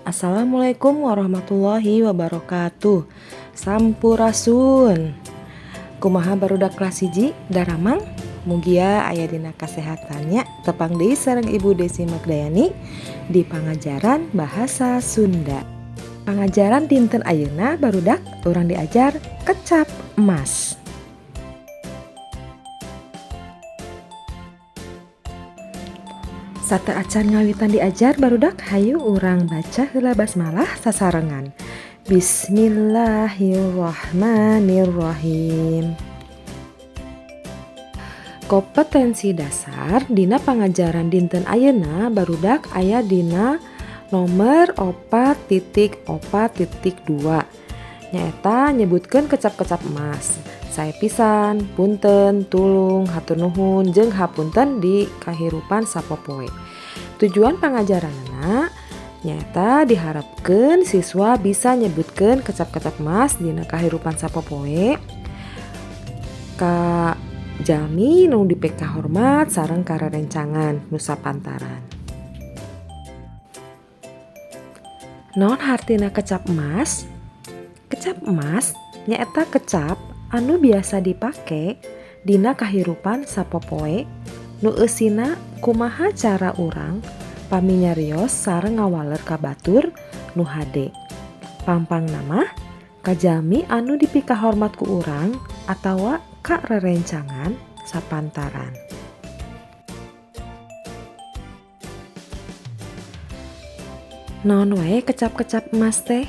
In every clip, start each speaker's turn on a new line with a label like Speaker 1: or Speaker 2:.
Speaker 1: Assalamualaikum warahmatullahi wabarakatuh. Sampurasun. Kumaha barudak kelas 1 daramang mugia aya dina kasehatannya tepang deui sareng Ibu Desi Magdayani di pangajaran bahasa Sunda. Pangajaran dinten ayeuna barudak urang diajar kecap emas. Sate acan ngawitan diajar barudak hayu urang baca heula basmalah sasarengan. Bismillahirrahmanirrahim. Kompetensi dasar dina pangajaran dinten ayeuna barudak aya dina nomor 4.4.2 nyaeta nyebutkeun kecap-kecap emas. Saya pisan, punten, tulung, hatur nuhun, jeung hapunten di kahirupan sapopoe. Tujuan pangajaranna nyata diharapkeun siswa bisa nyebutkeun kecap-kecap emas dina kahirupan sapopoe ka jalmi nu dipek kahormat sareng karerencangan nu sapantaran. Naon hartina kecap emas? Kecap emas nyaeta kecap anu biasa dipake dina kahirupan sapopoe nu eusina kumaha cara urang paminyarios sareng ngawaler ka batur nu hade. Pampangna mah ka jalmi anu dipika hormat ku urang atawa ka rerencangan sapantaran. Naon wae kecap-kecap emas teh?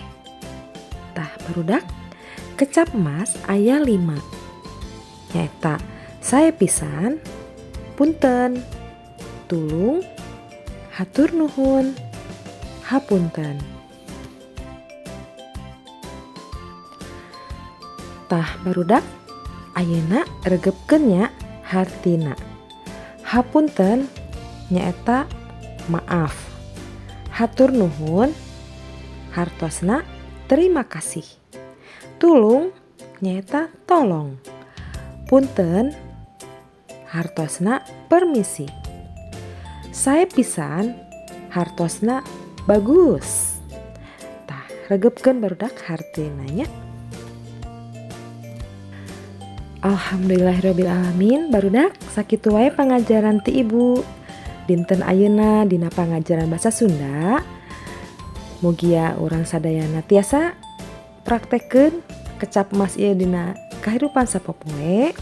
Speaker 1: Tah barudak kecap emas aya 5 nyaeta sae pisan, punten, tulung, hatur nuhun, hapunten. Tah barudak ayeuna regepkeun nya hartina. Hapunten nyaeta maaf. Hatur nuhun hartosna terima kasih. Tulung nyaeta tolong. Punten hartosna permisi. Sae pisan hartosna bagus. Tah regepkeun barudak hartina nya. Alhamdulillahirabbil alamin barudak sakitu wae pangajaran ti Ibu dinten ayeuna dina pangajaran bahasa Sunda. Mugia urang sadayana tiasa praktekeun kecap emas ieu dina kahirupan sapopoe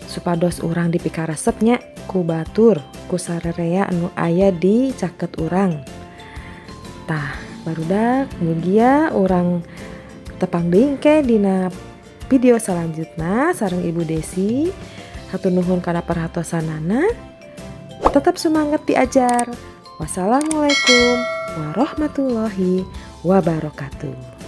Speaker 1: supados urang dipika resepnya ku batur ku sarerea anu aya di caket urang. Tah barudak mugia urang tepang deui engke dina video selanjutnya sareng Ibu Desi. Hatur nuhun kana perhatosanana. Tetap semangat diajar. Wassalamualaikum warahmatullahi wabarakatuh.